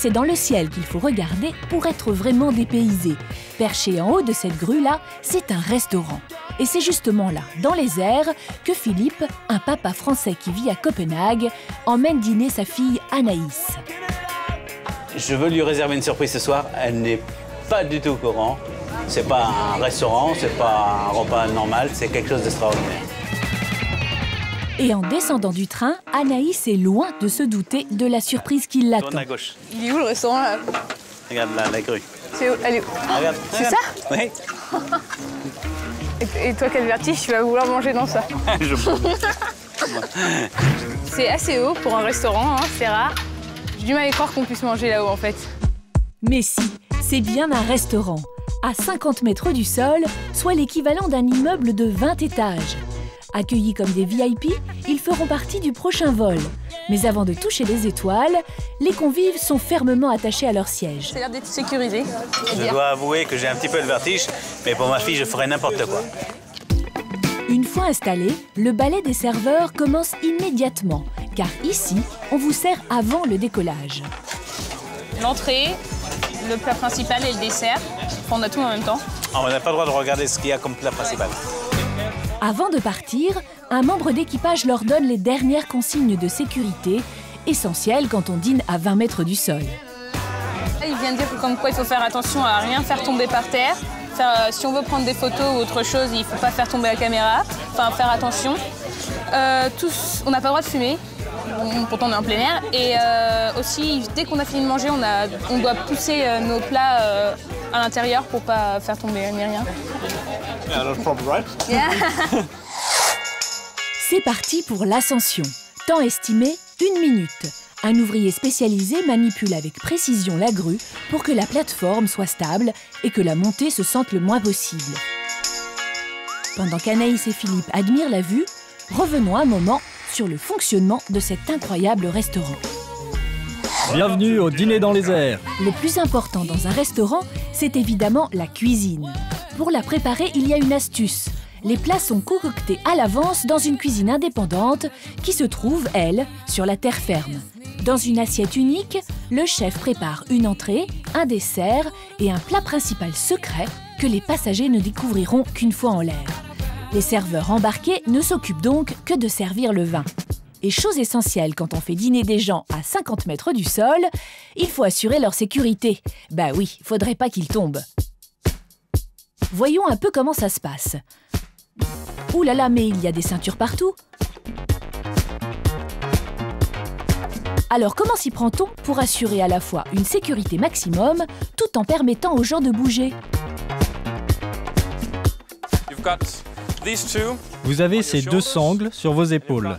c'est dans le ciel qu'il faut regarder pour être vraiment dépaysé. Perché en haut de cette grue-là, c'est un restaurant. Et c'est justement là, dans les airs, que Philippe, un papa français qui vit à Copenhague, emmène dîner sa fille Anaïs. Je veux lui réserver une surprise ce soir. Elle n'est pas du tout au courant. C'est pas un restaurant, c'est pas un repas normal, c'est quelque chose d'extraordinaire. Et en descendant du train, Anaïs est loin de se douter de la surprise qui l'attend. Tourne à gauche. Il est où le restaurant là? Regarde là, la grue. C'est où? Elle est où? Regarde. C'est ça? Oui. Et toi, quel vertige, tu vas vouloir manger dans ça? C'est assez haut pour un restaurant, hein, c'est rare. J'ai du mal à y croire qu'on puisse manger là-haut en fait. Mais si, c'est bien un restaurant. À 50 mètres du sol, soit l'équivalent d'un immeuble de 20 étages. Accueillis comme des VIP, ils feront partie du prochain vol. Mais avant de toucher les étoiles, les convives sont fermement attachés à leur siège. Ça a l'air d'être sécurisé. Je dois avouer que j'ai un petit peu le vertige, mais pour ma fille, je ferais n'importe quoi. Une fois installé, le balai des serveurs commence immédiatement, car ici, on vous sert avant le décollage. L'entrée, le plat principal et le dessert. On a tout en même temps. On n'a pas le droit de regarder ce qu'il y a comme plat principal. Avant de partir, un membre d'équipage leur donne les dernières consignes de sécurité, essentielles quand on dîne à 20 mètres du sol. Il vient de dire que comme quoi il faut faire attention à rien faire tomber par terre. Si on veut prendre des photos ou autre chose, il ne faut pas faire tomber la caméra. Enfin, faire attention. On n'a pas le droit de fumer. Pourtant, on est en plein air. Et aussi, dès qu'on a fini de manger, on doit pousser nos plats à l'intérieur pour ne pas faire tomber ni rien. Yeah. C'est parti pour l'ascension. Temps estimé, 1 minute. Un ouvrier spécialisé manipule avec précision la grue pour que la plateforme soit stable et que la montée se sente le moins possible. Pendant qu'Anaïs et Philippe admirent la vue, revenons un moment sur le fonctionnement de cet incroyable restaurant. Bienvenue au dîner dans les airs. Le plus important dans un restaurant, c'est évidemment la cuisine. Pour la préparer, il y a une astuce. Les plats sont concoctés à l'avance dans une cuisine indépendante qui se trouve, elle, sur la terre ferme. Dans une assiette unique, le chef prépare une entrée, un dessert et un plat principal secret que les passagers ne découvriront qu'une fois en l'air. Les serveurs embarqués ne s'occupent donc que de servir le vin. Et chose essentielle quand on fait dîner des gens à 50 mètres du sol, il faut assurer leur sécurité. Bah oui, faudrait pas qu'ils tombent. Voyons un peu comment ça se passe. Ouh là là, mais il y a des ceintures partout. Alors comment s'y prend-on pour assurer à la fois une sécurité maximum tout en permettant aux gens de bouger? Vous avez ces 2 sangles sur vos épaules.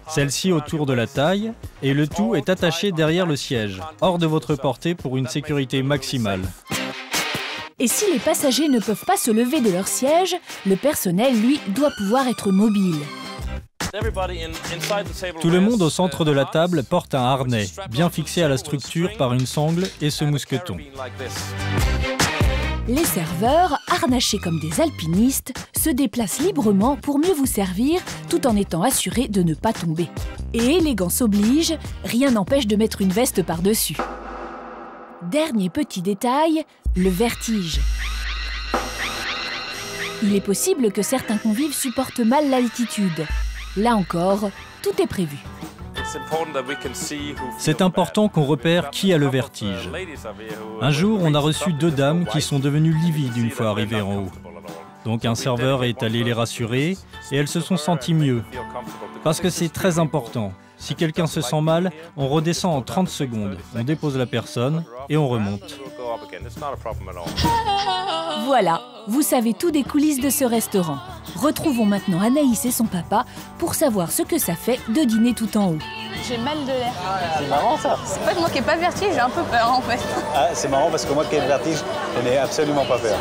Celle-ci autour de la taille, et le tout est attaché derrière le siège, hors de votre portée pour une sécurité maximale. Et si les passagers ne peuvent pas se lever de leur siège, le personnel, lui, doit pouvoir être mobile. Tout le monde au centre de la table porte un harnais, bien fixé à la structure par une sangle et ce mousqueton. Les serveurs, harnachés comme des alpinistes, se déplacent librement pour mieux vous servir tout en étant assurés de ne pas tomber. Et élégance oblige, rien n'empêche de mettre une veste par-dessus. Dernier petit détail, le vertige. Il est possible que certains convives supportent mal l'altitude. Là encore, tout est prévu. C'est important qu'on repère qui a le vertige. Un jour, on a reçu 2 dames qui sont devenues livides une fois arrivées en haut. Donc un serveur est allé les rassurer et elles se sont senties mieux. Parce que c'est très important. Si quelqu'un se sent mal, on redescend en 30 secondes. On dépose la personne et on remonte. Voilà, vous savez tout des coulisses de ce restaurant. Retrouvons maintenant Anaïs et son papa pour savoir ce que ça fait de dîner tout en haut. J'ai mal de l'air. C'est marrant ça. C'est pas que moi qui n'ai pas de vertige, j'ai un peu peur en fait. Ah, c'est marrant parce que moi qui ai le vertige, je n'ai absolument pas peur.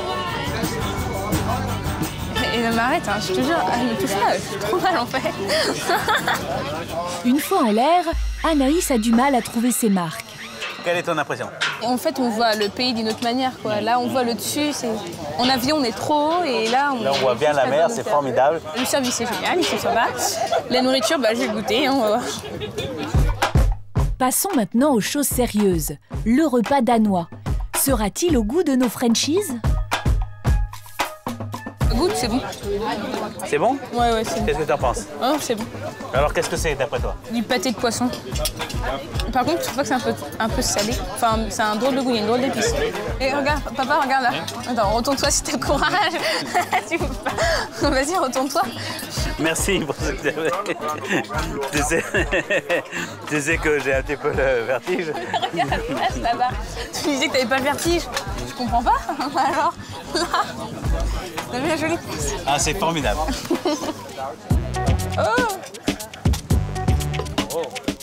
Et ne m'arrête, hein, je te jure, elle me touche là, j'ai trop mal en fait. Une fois en l'air, Anaïs a du mal à trouver ses marques. Quelle est ton impression? En fait, on voit le pays d'une autre manière, quoi. Là, on voit le dessus. En avion, on est trop haut et là, on voit bien la mer, c'est formidable. Le service est génial, ils sont sympas. La nourriture, je vais goûter, on va voir. Passons maintenant aux choses sérieuses. Le repas danois. Sera-t-il au goût de nos Frenchies? Goûte, c'est bon. C'est bon? Ouais, c'est bon. Qu'est-ce que tu en penses? Oh, c'est bon. Alors, qu'est-ce que c'est d'après toi? Du pâté de poisson. Par contre, je trouve pas que c'est un peu salé. Enfin, c'est un drôle de goût, il y a une drôle d'épice. Et regarde, papa, regarde là. Attends, retourne-toi si t'as le courage. Tu peux pas. Vas-y, retourne-toi. Merci pour ce que tu as fait. Tu sais que j'ai un petit peu le vertige. Regarde, là-bas. Tu disais que t'avais pas le vertige. Je comprends pas. Alors, là, t'as vu la jolie place? Ah, c'est formidable.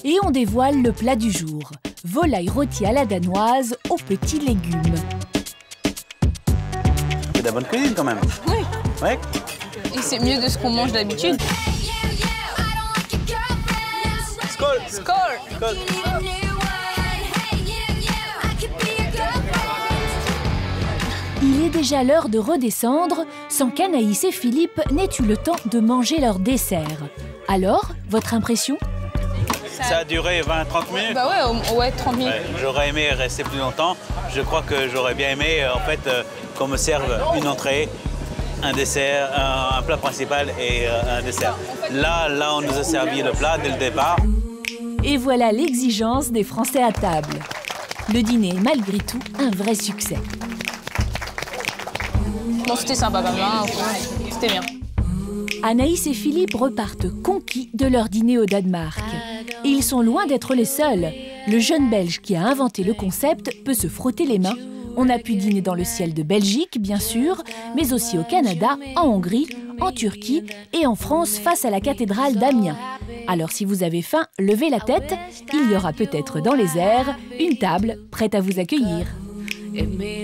Et on dévoile le plat du jour. Volaille rôtie à la danoise aux petits légumes. C'est de la bonne cuisine quand même. Oui. Ouais. Et c'est mieux de ce qu'on mange d'habitude. Skål! Skål! Il est déjà l'heure de redescendre sans qu'Anaïs et Philippe n'aient eu le temps de manger leur dessert. Alors, votre impression? Ça a duré 20-30 minutes. Bah ouais, 30 minutes. Ouais, j'aurais aimé rester plus longtemps. Je crois que j'aurais bien aimé en fait qu'on me serve une entrée, un dessert, un plat principal et un dessert. Là, on nous a servi le plat dès le départ. Et voilà l'exigence des Français à table. Le dîner est malgré tout un vrai succès. Bon, c'était sympa quand même, hein. C'était bien. Anaïs et Philippe repartent conquis de leur dîner au Danemark. Et ils sont loin d'être les seuls. Le jeune Belge qui a inventé le concept peut se frotter les mains. On a pu dîner dans le ciel de Belgique, bien sûr, mais aussi au Canada, en Hongrie, en Turquie et en France face à la cathédrale d'Amiens. Alors si vous avez faim, levez la tête, il y aura peut-être dans les airs une table prête à vous accueillir.